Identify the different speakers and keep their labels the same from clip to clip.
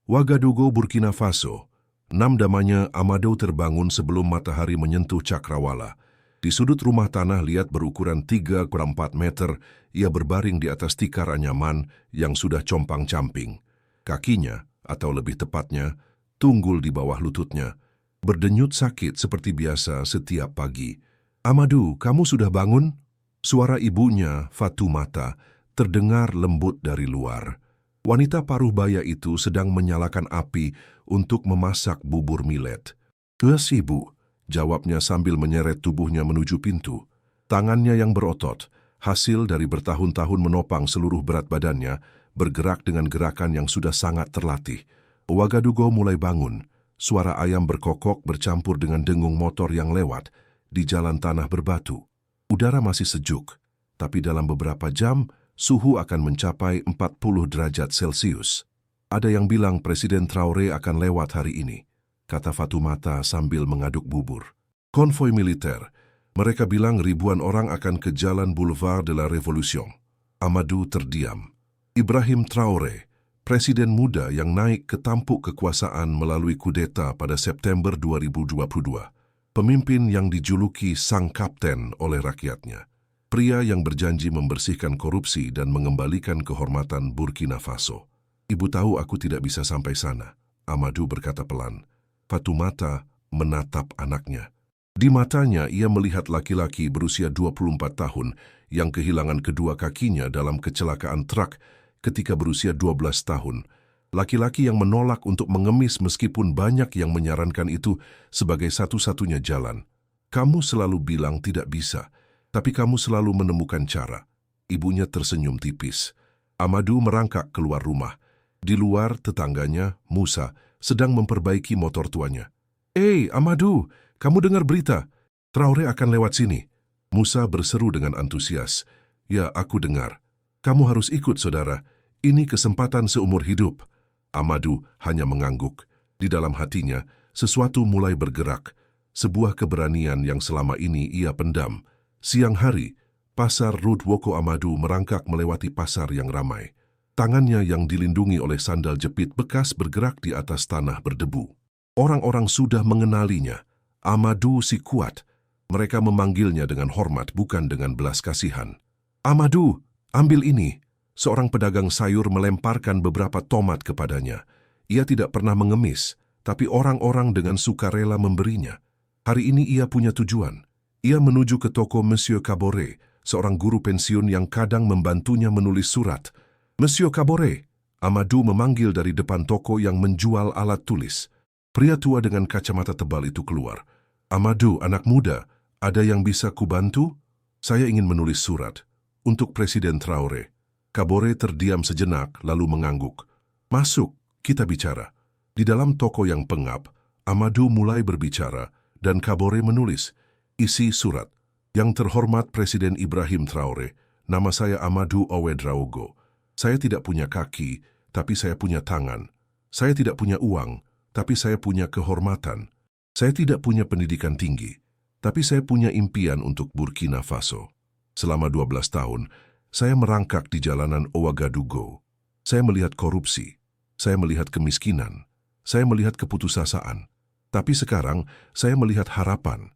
Speaker 1: Ouagadougou, Burkina Faso. Namanya Amadou terbangun sebelum matahari menyentuh cakrawala. Di sudut rumah tanah liat berukuran 3x4 meter, ia berbaring di atas tikar anyaman yang sudah compang-camping. Kakinya, atau lebih tepatnya, tunggul di bawah lututnya, berdenyut sakit seperti biasa setiap pagi. "Amadou, kamu sudah bangun?" Suara ibunya, Fatoumata, terdengar lembut dari luar. Wanita paruh baya itu sedang menyalakan api untuk memasak bubur millet. Ibu," jawabnya sambil menyeret tubuhnya menuju pintu. Tangannya yang berotot, hasil dari bertahun-tahun menopang seluruh berat badannya, bergerak dengan gerakan yang sudah sangat terlatih. Ouagadougou mulai bangun. Suara ayam berkokok bercampur dengan dengung motor yang lewat di jalan tanah berbatu. Udara masih sejuk, tapi dalam beberapa jam, suhu akan mencapai 40 derajat Celcius. "Ada yang bilang Presiden Traoré akan lewat hari ini," kata Fatoumata sambil mengaduk bubur. "Konvoi militer. Mereka bilang ribuan orang akan ke jalan Boulevard de la Révolution." Amadou terdiam. Ibrahim Traoré, presiden muda yang naik ke tampuk kekuasaan melalui kudeta pada September 2022. Pemimpin yang dijuluki Sang Kapten oleh rakyatnya. Pria yang berjanji membersihkan korupsi dan mengembalikan kehormatan Burkina Faso. "Ibu tahu aku tidak bisa sampai sana," Amadou berkata pelan. Fatoumata menatap anaknya. Di matanya ia melihat laki-laki berusia 24 tahun yang kehilangan kedua kakinya dalam kecelakaan truk ketika berusia 12 tahun. Laki-laki yang menolak untuk mengemis meskipun banyak yang menyarankan itu sebagai satu-satunya jalan. "Kamu selalu bilang tidak bisa, tapi kamu selalu menemukan cara." Ibunya tersenyum tipis. Amadou merangkak keluar rumah. Di luar, tetangganya, Musa, sedang memperbaiki motor tuanya. Amadou, kamu dengar berita? Traoré akan lewat sini." Musa berseru dengan antusias. "Ya, aku dengar. Kamu harus ikut, saudara. Ini kesempatan seumur hidup." Amadou hanya mengangguk. Di dalam hatinya, sesuatu mulai bergerak. Sebuah keberanian yang selama ini ia pendam. Siang hari, pasar Rue Woko Amadou merangkak melewati pasar yang ramai. Tangannya yang dilindungi oleh sandal jepit bekas bergerak di atas tanah berdebu. Orang-orang sudah mengenalinya. Amadou si kuat. Mereka memanggilnya dengan hormat, bukan dengan belas kasihan. "Amadou, ambil ini." Seorang pedagang sayur melemparkan beberapa tomat kepadanya. Ia tidak pernah mengemis, tapi orang-orang dengan sukarela memberinya. Hari ini ia punya tujuan. Ia menuju ke toko Monsieur Caboret, seorang guru pensiun yang kadang membantunya menulis surat. "Monsieur Caboret," Amadou memanggil dari depan toko yang menjual alat tulis. Pria tua dengan kacamata tebal itu keluar. "Amadou, anak muda, ada yang bisa kubantu? Saya ingin menulis surat untuk Presiden Traoré." Caboret terdiam sejenak lalu mengangguk. "Masuk, kita bicara." Di dalam toko yang pengap, Amadou mulai berbicara dan Caboret menulis. Isi surat. "Yang terhormat Presiden Ibrahim Traoré, nama saya Amadou Ouedraogo. Saya tidak punya kaki, tapi saya punya tangan. Saya tidak punya uang, tapi saya punya kehormatan. Saya tidak punya pendidikan tinggi, tapi saya punya impian untuk Burkina Faso. Selama 12 tahun, saya merangkak di jalanan Ouagadougou. Saya melihat korupsi, saya melihat kemiskinan, saya melihat keputusasaan. Tapi sekarang, saya melihat harapan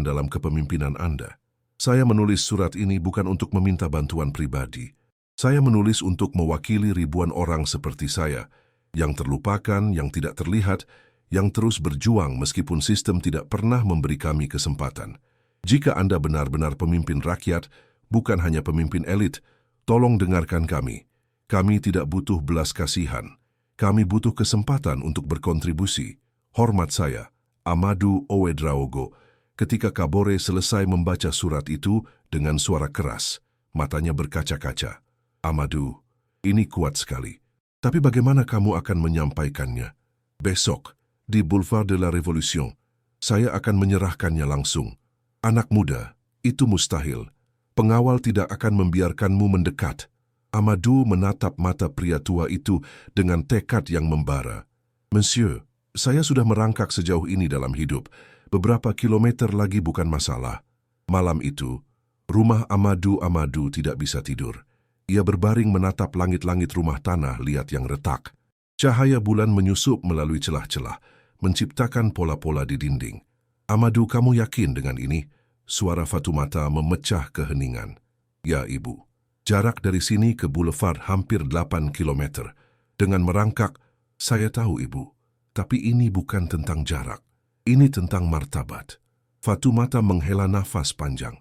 Speaker 1: dalam kepemimpinan Anda. Saya menulis surat ini bukan untuk meminta bantuan pribadi. Saya menulis untuk mewakili ribuan orang seperti saya, yang terlupakan, yang tidak terlihat, yang terus berjuang meskipun sistem tidak pernah memberi kami kesempatan. Jika Anda benar-benar pemimpin rakyat, bukan hanya pemimpin elit, tolong dengarkan kami. Kami tidak butuh belas kasihan. Kami butuh kesempatan untuk berkontribusi. Hormat saya, Amadou Ouedraogo." Ketika Caboret selesai membaca surat itu dengan suara keras, matanya berkaca-kaca. "Amadou, ini kuat sekali. Tapi bagaimana kamu akan menyampaikannya? Besok, di Boulevard de la Révolution, saya akan menyerahkannya langsung. Anak muda, itu mustahil. Pengawal tidak akan membiarkanmu mendekat." Amadou menatap mata pria tua itu dengan tekad yang membara. "Monsieur, saya sudah merangkak sejauh ini dalam hidup. Beberapa kilometer lagi bukan masalah." Malam itu, rumah Amadou tidak bisa tidur. Ia berbaring menatap langit-langit rumah tanah liat yang retak. Cahaya bulan menyusup melalui celah-celah, menciptakan pola-pola di dinding. Amadou, kamu yakin dengan ini? Suara Fatoumata memecah keheningan. Ya, Ibu. Jarak dari sini ke Boulevard hampir 8 kilometer. Dengan merangkak, saya tahu, Ibu. Tapi ini bukan tentang jarak. Ini tentang martabat. Fatoumata menghela nafas panjang.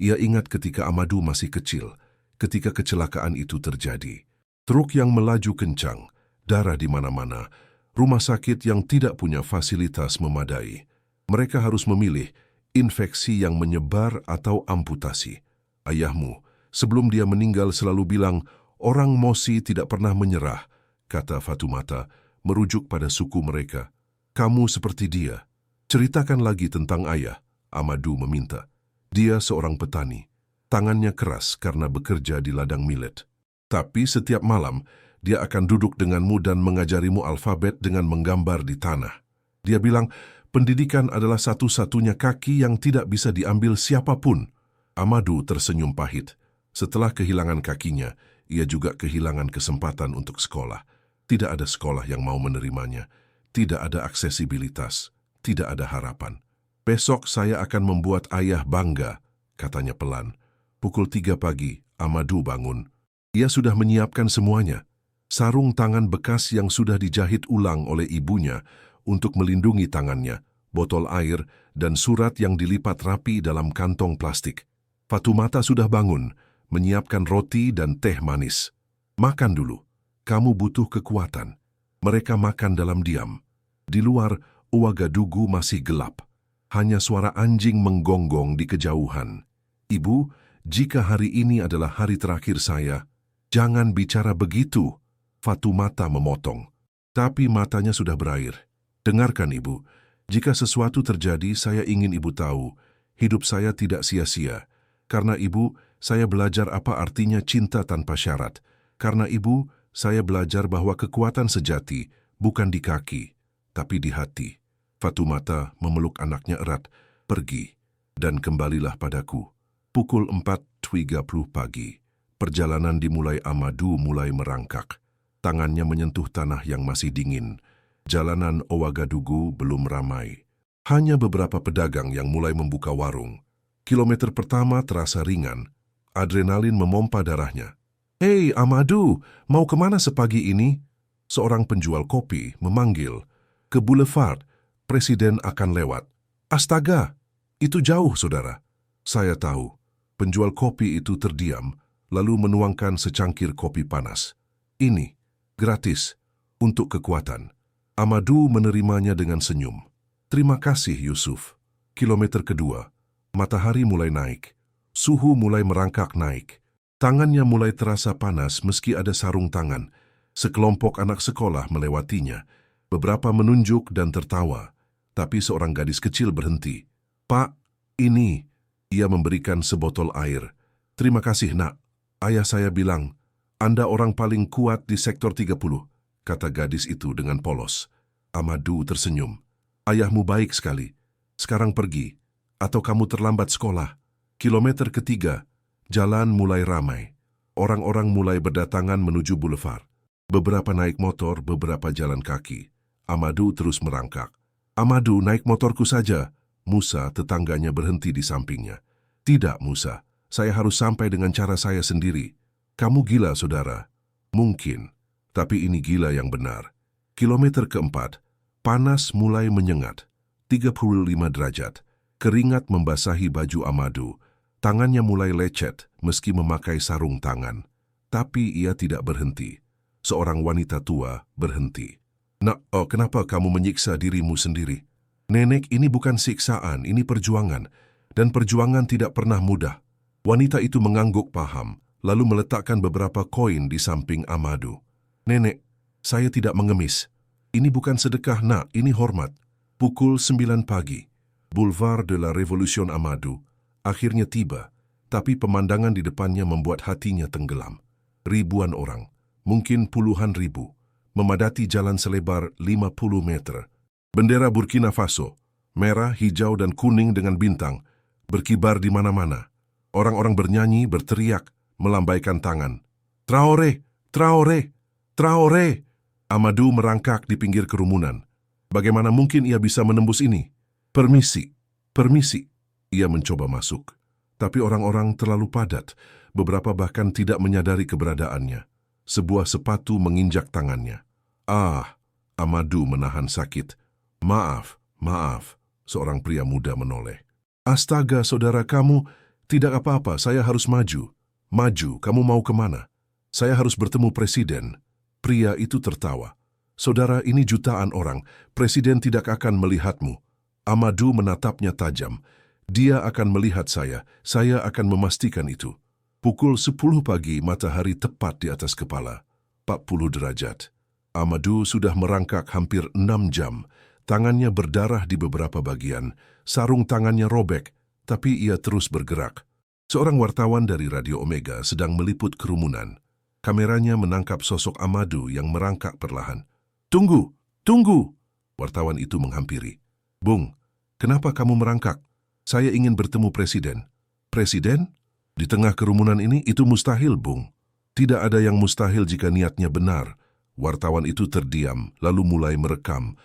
Speaker 1: Ia ingat ketika Amadou masih kecil, ketika kecelakaan itu terjadi. Truk yang melaju kencang, darah di mana-mana, rumah sakit yang tidak punya fasilitas memadai. Mereka harus memilih infeksi yang menyebar atau amputasi. Ayahmu, sebelum dia meninggal selalu bilang, orang Mosi tidak pernah menyerah, kata Fatoumata, merujuk pada suku mereka. Kamu seperti dia. Ceritakan lagi tentang ayah, Amadou meminta. Dia seorang petani. Tangannya keras karena bekerja di ladang millet. Tapi setiap malam, dia akan duduk denganmu dan mengajarimu alfabet dengan menggambar di tanah. Dia bilang, pendidikan adalah satu-satunya kaki yang tidak bisa diambil siapapun. Amadou tersenyum pahit. Setelah kehilangan kakinya, ia juga kehilangan kesempatan untuk sekolah. Tidak ada sekolah yang mau menerimanya. Tidak ada aksesibilitas. Tidak ada harapan. Besok saya akan membuat ayah bangga, katanya pelan. Pukul 3 pagi, Amadou bangun. Ia sudah menyiapkan semuanya. Sarung tangan bekas yang sudah dijahit ulang oleh ibunya untuk melindungi tangannya, botol air, dan surat yang dilipat rapi dalam kantong plastik. Fatoumata sudah bangun, menyiapkan roti dan teh manis. Makan dulu. Kamu butuh kekuatan. Mereka makan dalam diam. Di luar, Ouagadougou masih gelap. Hanya suara anjing menggonggong di kejauhan. Ibu, jika hari ini adalah hari terakhir saya, jangan bicara begitu. Fatoumata memotong. Tapi matanya sudah berair. Dengarkan, Ibu. Jika sesuatu terjadi, saya ingin Ibu tahu, hidup saya tidak sia-sia. Karena Ibu, saya belajar apa artinya cinta tanpa syarat. Karena Ibu, saya belajar bahwa kekuatan sejati bukan di kaki, tapi di hati. Fatoumata memeluk anaknya erat. Pergi, dan kembalilah padaku. Pukul 4.30 pagi. Perjalanan dimulai. Amadou mulai merangkak. Tangannya menyentuh tanah yang masih dingin. Jalanan Ouagadougou belum ramai. Hanya beberapa pedagang yang mulai membuka warung. Kilometer pertama terasa ringan. Adrenalin memompa darahnya. Hei, Amadou, mau kemana sepagi ini? Seorang penjual kopi memanggil. Ke Boulevard, Presiden akan lewat. Astaga, itu jauh, saudara. Saya tahu. Penjual kopi itu terdiam, lalu menuangkan secangkir kopi panas. Ini, gratis, untuk kekuatan. Amadou menerimanya dengan senyum. Terima kasih, Yusuf. Kilometer kedua, matahari mulai naik. Suhu mulai merangkak naik. Tangannya mulai terasa panas meski ada sarung tangan. Sekelompok anak sekolah melewatinya. Beberapa menunjuk dan tertawa. Tapi seorang gadis kecil berhenti. Pak, ini. Ia memberikan sebotol air. Terima kasih, nak. Ayah saya bilang, Anda orang paling kuat di sektor 30, kata gadis itu dengan polos. Amadou tersenyum. Ayahmu baik sekali. Sekarang pergi, atau kamu terlambat sekolah. Kilometer ketiga, jalan mulai ramai. Orang-orang mulai berdatangan menuju boulevard. Beberapa naik motor, beberapa jalan kaki. Amadou terus merangkak. Amadou, naik motorku saja. Musa, tetangganya, berhenti di sampingnya. Tidak, Musa. Saya harus sampai dengan cara saya sendiri. Kamu gila, saudara. Mungkin, tapi ini gila yang benar. Kilometer keempat, panas mulai menyengat. 35 derajat. Keringat membasahi baju Amadou. Tangannya mulai lecet meski memakai sarung tangan. Tapi ia tidak berhenti. Seorang wanita tua berhenti. Nak, kenapa kamu menyiksa dirimu sendiri? Nenek, ini bukan siksaan, ini perjuangan. Dan perjuangan tidak pernah mudah. Wanita itu mengangguk paham, lalu meletakkan beberapa koin di samping Amadou. Nenek, saya tidak mengemis. Ini bukan sedekah, nak, ini hormat. Pukul 9 pagi. Boulevard de la Révolution Amadou akhirnya tiba, tapi pemandangan di depannya membuat hatinya tenggelam. Ribuan orang, mungkin puluhan ribu, memadati jalan selebar 50 meter. Bendera Burkina Faso, merah, hijau, dan kuning dengan bintang, berkibar di mana-mana. Orang-orang bernyanyi, berteriak, melambaikan tangan. Traoré! Traoré! Traoré! Amadou merangkak di pinggir kerumunan. Bagaimana mungkin ia bisa menembus ini? Permisi, permisi. Ia mencoba masuk. Tapi orang-orang terlalu padat. Beberapa bahkan tidak menyadari keberadaannya. Sebuah sepatu menginjak tangannya. Ah, Amadou menahan sakit. Maaf, maaf, seorang pria muda menoleh. Astaga, saudara kamu, tidak apa-apa, saya harus maju. Maju, kamu mau kemana? Saya harus bertemu presiden. Pria itu tertawa. Saudara, ini jutaan orang, presiden tidak akan melihatmu. Amadou menatapnya tajam. Dia akan melihat saya akan memastikan itu. Pukul 10 pagi, matahari tepat di atas kepala. 40 derajat. Amadou sudah merangkak hampir 6 jam. Tangannya berdarah di beberapa bagian. Sarung tangannya robek, tapi ia terus bergerak. Seorang wartawan dari Radio Omega sedang meliput kerumunan. Kameranya menangkap sosok Amadou yang merangkak perlahan. Tunggu, tunggu! Wartawan itu menghampiri. Bung, kenapa kamu merangkak? Saya ingin bertemu presiden. Presiden? Di tengah kerumunan ini itu mustahil, Bung. Tidak ada yang mustahil jika niatnya benar. Wartawan itu terdiam, lalu mulai merekam.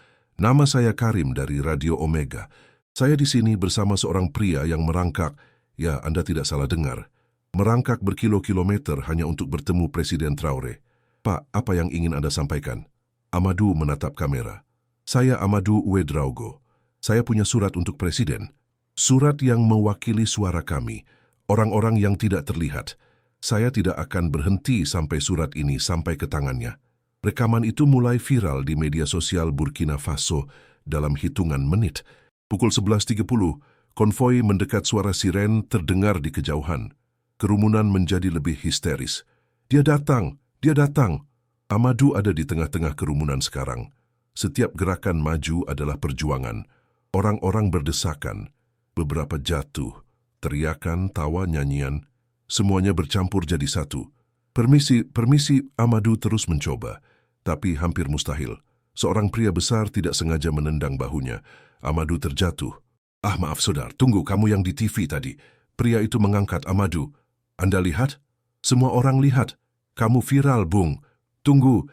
Speaker 1: Nama saya Karim dari Radio Omega. Saya di sini bersama seorang pria yang merangkak. Ya, Anda tidak salah dengar. Merangkak berkilo-kilometer hanya untuk bertemu Presiden Traoré. Pak, apa yang ingin Anda sampaikan? Amadou menatap kamera. Saya Amadou Ouedraogo. Saya punya surat untuk Presiden. Surat yang mewakili suara kami, orang-orang yang tidak terlihat. Saya tidak akan berhenti sampai surat ini sampai ke tangannya. Rekaman itu mulai viral di media sosial Burkina Faso dalam hitungan menit. Pukul 11.30, konvoi mendekat, suara siren terdengar di kejauhan. Kerumunan menjadi lebih histeris. Dia datang, dia datang. Amadou ada di tengah-tengah kerumunan sekarang. Setiap gerakan maju adalah perjuangan. Orang-orang berdesakan. Beberapa jatuh. Teriakan, tawa, nyanyian. Semuanya bercampur jadi satu. Permisi, permisi, Amadou terus mencoba. Tapi hampir mustahil. Seorang pria besar tidak sengaja menendang bahunya. Amadou terjatuh. Ah, maaf saudara, tunggu, kamu yang di TV tadi. Pria itu mengangkat Amadou. Anda lihat? Semua orang lihat. Kamu viral, Bung. Tunggu,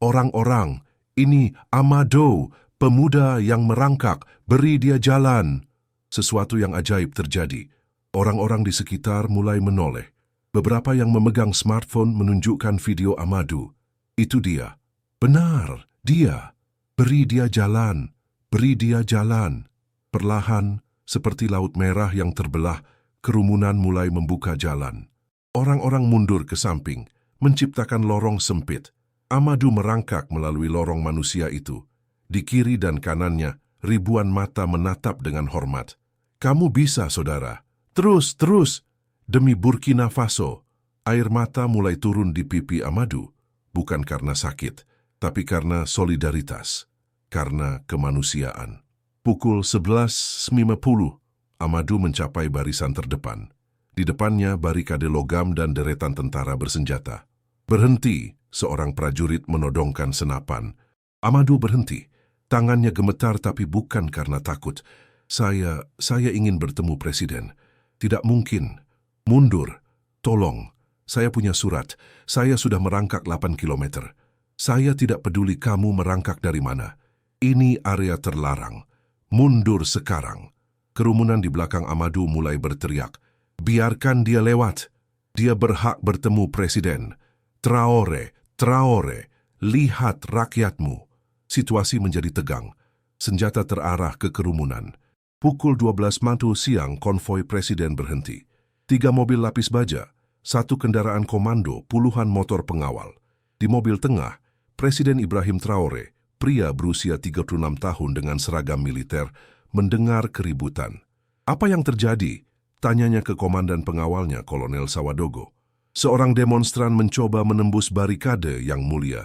Speaker 1: orang-orang. Ini Amadou, pemuda yang merangkak. Beri dia jalan. Sesuatu yang ajaib terjadi. Orang-orang di sekitar mulai menoleh. Beberapa yang memegang smartphone menunjukkan video Amadou. Itu dia. Benar, dia. Beri dia jalan. Beri dia jalan. Perlahan, seperti laut merah yang terbelah, kerumunan mulai membuka jalan. Orang-orang mundur ke samping, menciptakan lorong sempit. Amadou merangkak melalui lorong manusia itu. Di kiri dan kanannya, ribuan mata menatap dengan hormat. Kamu bisa, saudara. Terus, terus. Demi Burkina Faso. Air mata mulai turun di pipi Amadou. Bukan karena sakit, tapi karena solidaritas. Karena kemanusiaan. Pukul 11.50, Amadou mencapai barisan terdepan. Di depannya barikade logam dan deretan tentara bersenjata. Berhenti, seorang prajurit menodongkan senapan. Amadou berhenti. Tangannya gemetar tapi bukan karena takut. Saya ingin bertemu presiden. Tidak mungkin. Mundur. Tolong. Saya punya surat. Saya sudah merangkak 8 kilometer. Saya tidak peduli kamu merangkak dari mana. Ini area terlarang. Mundur sekarang. Kerumunan di belakang Amadou mulai berteriak. Biarkan dia lewat. Dia berhak bertemu presiden. Traoré, Traoré, lihat rakyatmu. Situasi menjadi tegang. Senjata terarah ke kerumunan. Pukul 12 mantul siang, konvoi presiden berhenti. 3 mobil lapis baja, 1 kendaraan komando, puluhan motor pengawal. Di mobil tengah, Presiden Ibrahim Traoré, pria berusia 36 tahun dengan seragam militer, mendengar keributan. Apa yang terjadi? Tanyanya ke komandan pengawalnya, Kolonel Sawadogo. Seorang demonstran mencoba menembus barikade, Yang Mulia.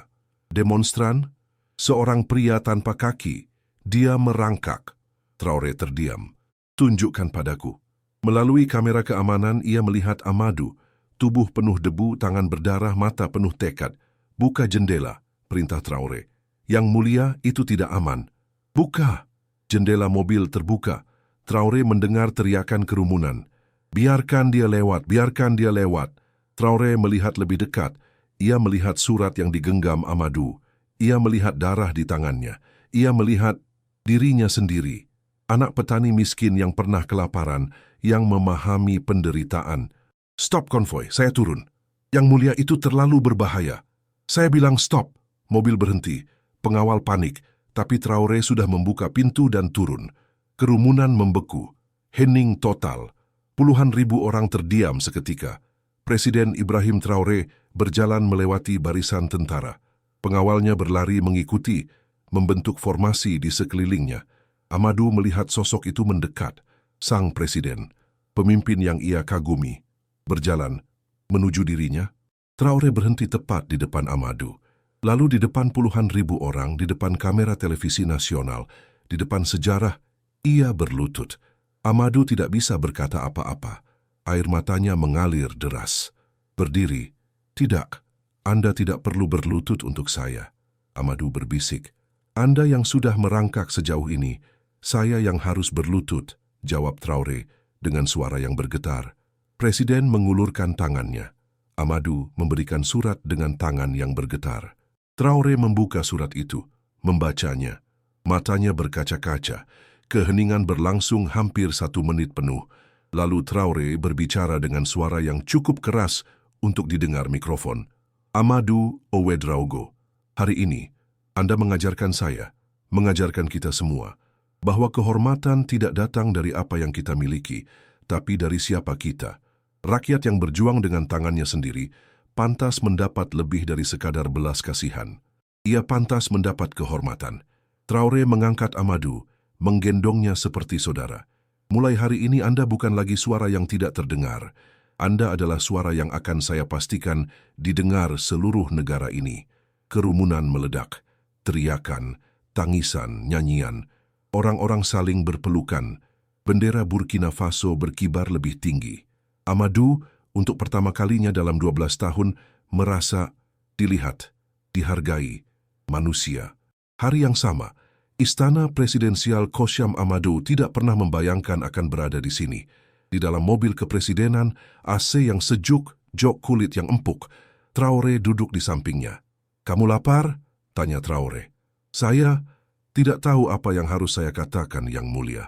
Speaker 1: Demonstran? Seorang pria tanpa kaki. Dia merangkak. Traoré terdiam. Tunjukkan padaku. Melalui kamera keamanan, ia melihat Amadou. Tubuh penuh debu, tangan berdarah, mata penuh tekad. Buka jendela, perintah Traoré. Yang Mulia, itu tidak aman. Buka! Jendela mobil terbuka. Traoré mendengar teriakan kerumunan. Biarkan dia lewat, biarkan dia lewat. Traoré melihat lebih dekat. Ia melihat surat yang digenggam Amadou. Ia melihat darah di tangannya. Ia melihat dirinya sendiri. Anak petani miskin yang pernah kelaparan, yang memahami penderitaan. "Stop konvoi, saya turun. Yang mulia itu terlalu berbahaya." Saya bilang stop. Mobil berhenti. Pengawal panik, tapi Traore sudah membuka pintu dan turun. Kerumunan membeku. Hening total. Puluhan ribu orang terdiam seketika. Presiden Ibrahim Traore berjalan melewati barisan tentara. Pengawalnya berlari mengikuti, membentuk formasi di sekelilingnya. Amadou melihat sosok itu mendekat. Sang presiden, pemimpin yang ia kagumi, berjalan menuju dirinya. Traore berhenti tepat di depan Amadou. Lalu di depan puluhan ribu orang, di depan kamera televisi nasional, di depan sejarah, ia berlutut. Amadou tidak bisa berkata apa-apa. Air matanya mengalir deras. "Berdiri." "Tidak, Anda tidak perlu berlutut untuk saya." Amadou berbisik. "Anda yang sudah merangkak sejauh ini, saya yang harus berlutut," jawab Traore dengan suara yang bergetar. Presiden mengulurkan tangannya. Amadou memberikan surat dengan tangan yang bergetar. Traore membuka surat itu, membacanya. Matanya berkaca-kaca. Keheningan berlangsung hampir 1 menit penuh. Lalu Traore berbicara dengan suara yang cukup keras untuk didengar mikrofon. "Amadou Ouedraogo, hari ini Anda mengajarkan saya, mengajarkan kita semua, bahwa kehormatan tidak datang dari apa yang kita miliki, tapi dari siapa kita. Rakyat yang berjuang dengan tangannya sendiri pantas mendapat lebih dari sekadar belas kasihan. Ia pantas mendapat kehormatan." Traore mengangkat Amadou, menggendongnya seperti saudara. "Mulai hari ini Anda bukan lagi suara yang tidak terdengar. Anda adalah suara yang akan saya pastikan didengar seluruh negara ini." Kerumunan meledak. Teriakan, tangisan, nyanyian. Orang-orang saling berpelukan. Bendera Burkina Faso berkibar lebih tinggi. Amadou, untuk pertama kalinya dalam 12 tahun, merasa dilihat, dihargai, manusia. Hari yang sama, Istana Presidensial Kosyam Amadou tidak pernah membayangkan akan berada di sini. Di dalam mobil kepresidenan, AC yang sejuk, jok kulit yang empuk. Traore duduk di sampingnya. "Kamu lapar?" tanya Traore. "Saya tidak tahu apa yang harus saya katakan, Yang Mulia.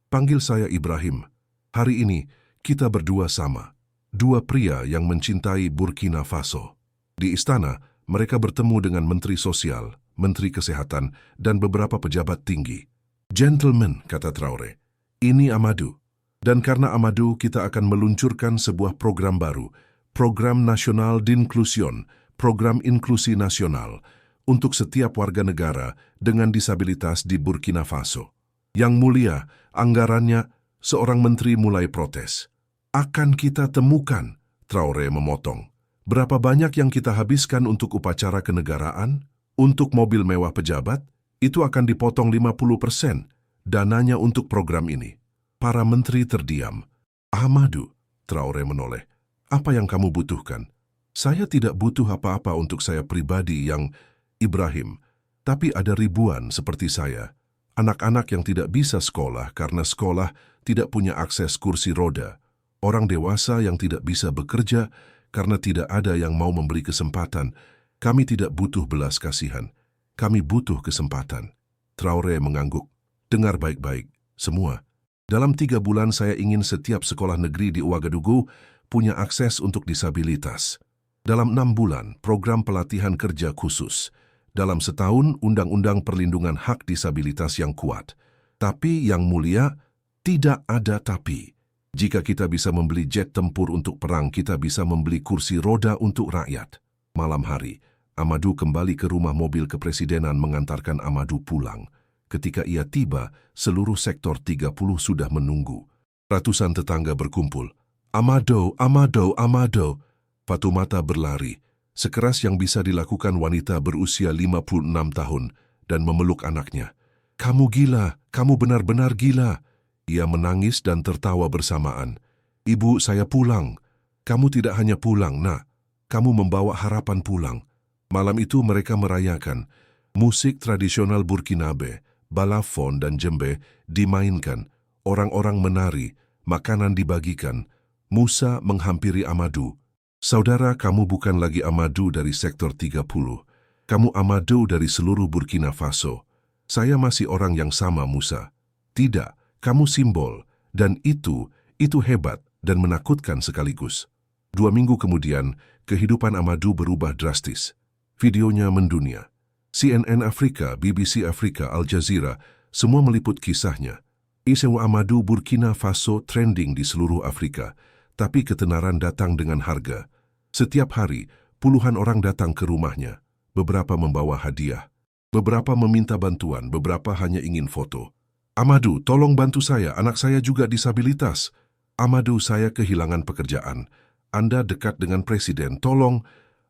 Speaker 1: Panggil saya Ibrahim. Hari ini, kita berdua sama. Dua pria yang mencintai Burkina Faso." Di istana, mereka bertemu dengan Menteri Sosial, Menteri Kesehatan, dan beberapa pejabat tinggi. "Gentlemen," kata Traore, "ini Amadou. Dan karena Amadou, kita akan meluncurkan sebuah program baru, Program Nasional d'Inclusion, Program Inklusi Nasional, untuk setiap warga negara dengan disabilitas di Burkina Faso." "Yang Mulia, anggarannya," seorang menteri mulai protes. "Akan kita temukan," Traore memotong. "Berapa banyak yang kita habiskan untuk upacara kenegaraan? Untuk mobil mewah pejabat? Itu akan dipotong 50% dananya untuk program ini." Para menteri terdiam. "Amadou," Traore menoleh, "apa yang kamu butuhkan?" "Saya tidak butuh apa-apa untuk saya pribadi, Yang Ibrahim. Tapi ada ribuan seperti saya. Anak-anak yang tidak bisa sekolah karena sekolah tidak punya akses kursi roda. Orang dewasa yang tidak bisa bekerja karena tidak ada yang mau memberi kesempatan. Kami tidak butuh belas kasihan. Kami butuh kesempatan." Traore mengangguk. "Dengar baik-baik, semua. Dalam 3 bulan saya ingin setiap sekolah negeri di Ouagadougou punya akses untuk disabilitas. Dalam 6 bulan, program pelatihan kerja khusus. Dalam setahun, undang-undang perlindungan hak disabilitas yang kuat. Tapi Yang Mulia, tidak ada tapi. Jika kita bisa membeli jet tempur untuk perang, kita bisa membeli kursi roda untuk rakyat." Malam hari, Amadou kembali ke rumah mobil kepresidenan mengantarkan Amadou pulang. Ketika ia tiba, seluruh sektor 30 sudah menunggu. Ratusan tetangga berkumpul. "Amadou, Amadou, Amadou." Fatoumata berlari, sekeras yang bisa dilakukan wanita berusia 56 tahun, dan memeluk anaknya. "Kamu gila, kamu benar-benar gila." Ia menangis dan tertawa bersamaan. "Ibu, saya pulang." "Kamu tidak hanya pulang, Nak. Kamu membawa harapan pulang." Malam itu mereka merayakan. Musik tradisional Burkinabe, balafon dan djembe dimainkan. Orang-orang menari, makanan dibagikan. Musa menghampiri Amadou. "Saudara, kamu bukan lagi Amadou dari sektor 30. Kamu Amadou dari seluruh Burkina Faso. Saya masih orang yang sama, Musa. Tidak, kamu simbol, dan itu hebat dan menakutkan sekaligus. 2 minggu kemudian, kehidupan Amadou berubah drastis. Videonya mendunia. CNN Afrika, BBC Afrika, Al Jazeera, semua meliput kisahnya. Isu Amadou Burkina Faso trending di seluruh Afrika, tapi ketenaran datang dengan harga. Setiap hari, puluhan orang datang ke rumahnya. Beberapa membawa hadiah. Beberapa meminta bantuan, beberapa hanya ingin foto. Amadou, tolong bantu saya, anak saya juga disabilitas. Amadou, saya kehilangan pekerjaan. Anda dekat dengan presiden, tolong.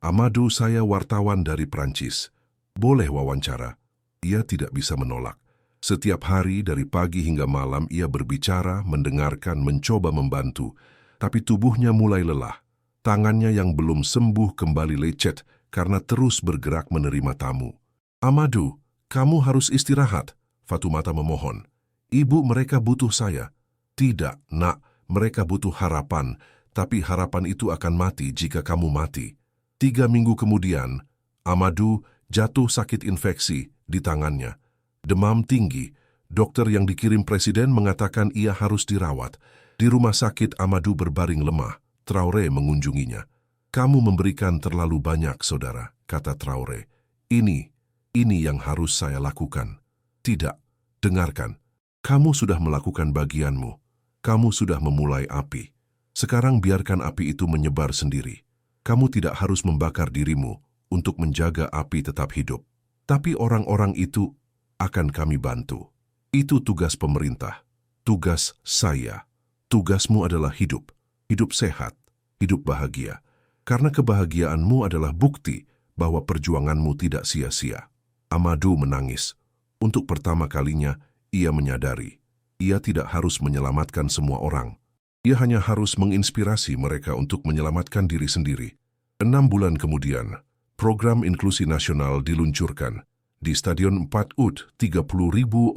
Speaker 1: Amadou, saya wartawan dari Prancis. Boleh wawancara? Ia tidak bisa menolak. Setiap hari dari pagi hingga malam ia berbicara, mendengarkan, mencoba membantu. Tapi tubuhnya mulai lelah. Tangannya yang belum sembuh kembali lecet karena terus bergerak menerima tamu. Amadou, kamu harus istirahat. Fatoumata memohon. Ibu, mereka butuh saya. Tidak, nak, mereka butuh harapan, tapi harapan itu akan mati jika kamu mati. 3 minggu kemudian, Amadou jatuh sakit infeksi di tangannya. Demam tinggi, dokter yang dikirim presiden mengatakan ia harus dirawat. Di rumah sakit Amadou berbaring lemah. Traoré mengunjunginya. Kamu memberikan terlalu banyak, saudara, kata Traoré. Ini yang harus saya lakukan. Tidak, dengarkan. Kamu sudah melakukan bagianmu. Kamu sudah memulai api. Sekarang biarkan api itu menyebar sendiri. Kamu tidak harus membakar dirimu untuk menjaga api tetap hidup. Tapi orang-orang itu akan kami bantu. Itu tugas pemerintah. Tugas saya. Tugasmu adalah hidup. Hidup sehat. Hidup bahagia. Karena kebahagiaanmu adalah bukti bahwa perjuanganmu tidak sia-sia. Amadou menangis. Untuk pertama kalinya, ia menyadari. Ia tidak harus menyelamatkan semua orang. Ia hanya harus menginspirasi mereka untuk menyelamatkan diri sendiri. 6 bulan kemudian, program inklusi nasional diluncurkan. Di Stadion 4 Ut, 30.000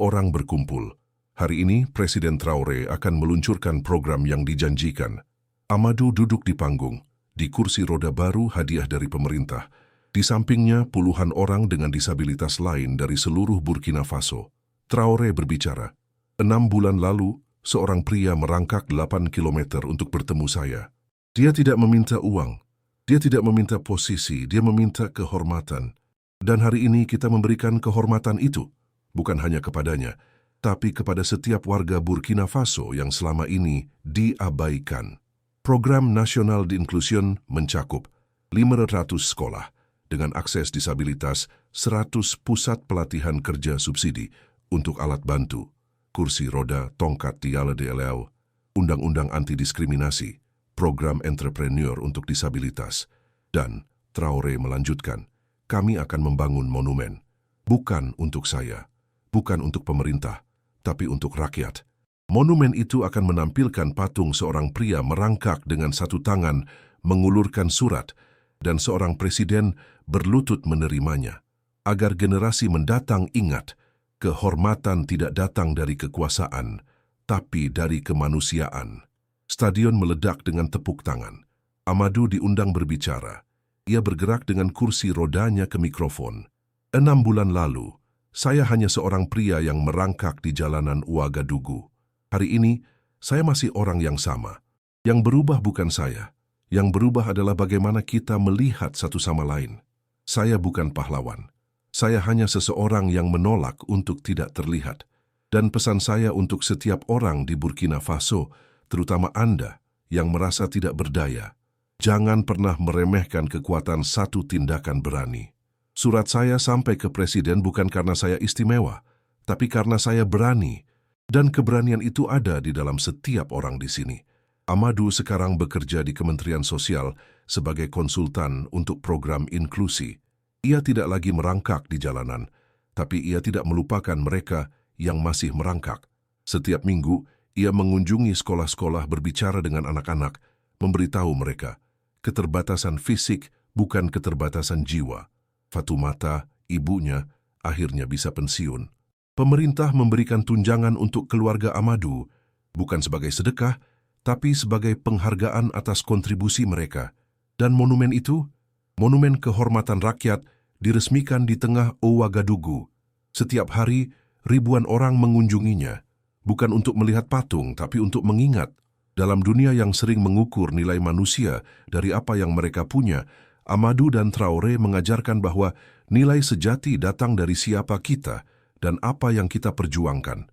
Speaker 1: orang berkumpul. Hari ini, Presiden Traoré akan meluncurkan program yang dijanjikan. Amadou duduk di panggung. Di kursi roda baru hadiah dari pemerintah. Di sampingnya puluhan orang dengan disabilitas lain dari seluruh Burkina Faso. Traoré berbicara. 6 bulan lalu, seorang pria merangkak 8 kilometer untuk bertemu saya. Dia tidak meminta uang. Dia tidak meminta posisi. Dia meminta kehormatan. Dan hari ini kita memberikan kehormatan itu. Bukan hanya kepadanya, tapi kepada setiap warga Burkina Faso yang selama ini diabaikan. Program Nasional di Inklusion mencakup 500 sekolah dengan akses disabilitas, 100 pusat pelatihan kerja subsidi untuk alat bantu, kursi roda, tongkat tiala DLL, undang-undang anti-diskriminasi, program entrepreneur untuk disabilitas, dan Traoré melanjutkan, kami akan membangun monumen, bukan untuk saya, bukan untuk pemerintah, tapi untuk rakyat. Monumen itu akan menampilkan patung seorang pria merangkak dengan satu tangan, mengulurkan surat, dan seorang presiden berlutut menerimanya. Agar generasi mendatang ingat, kehormatan tidak datang dari kekuasaan, tapi dari kemanusiaan. Stadion meledak dengan tepuk tangan. Amadou diundang berbicara. Ia bergerak dengan kursi rodanya ke mikrofon. 6 bulan lalu, saya hanya seorang pria yang merangkak di jalanan Ouagadougou. Hari ini, saya masih orang yang sama. Yang berubah bukan saya. Yang berubah adalah bagaimana kita melihat satu sama lain. Saya bukan pahlawan. Saya hanya seseorang yang menolak untuk tidak terlihat. Dan pesan saya untuk setiap orang di Burkina Faso, terutama Anda yang merasa tidak berdaya, jangan pernah meremehkan kekuatan satu tindakan berani. Surat saya sampai ke presiden bukan karena saya istimewa, tapi karena saya berani. Dan keberanian itu ada di dalam setiap orang di sini. Amadou sekarang bekerja di Kementerian Sosial sebagai konsultan untuk program inklusi. Ia tidak lagi merangkak di jalanan, tapi ia tidak melupakan mereka yang masih merangkak. Setiap minggu, ia mengunjungi sekolah-sekolah berbicara dengan anak-anak, memberitahu mereka, keterbatasan fisik bukan keterbatasan jiwa. Fatoumata, ibunya, akhirnya bisa pensiun. Pemerintah memberikan tunjangan untuk keluarga Amadou, bukan sebagai sedekah, tapi sebagai penghargaan atas kontribusi mereka. Dan monumen itu, monumen kehormatan rakyat, diresmikan di tengah Ouagadougou. Setiap hari, ribuan orang mengunjunginya, bukan untuk melihat patung, tapi untuk mengingat. Dalam dunia yang sering mengukur nilai manusia dari apa yang mereka punya, Amadou dan Traoré mengajarkan bahwa nilai sejati datang dari siapa kita dan apa yang kita perjuangkan.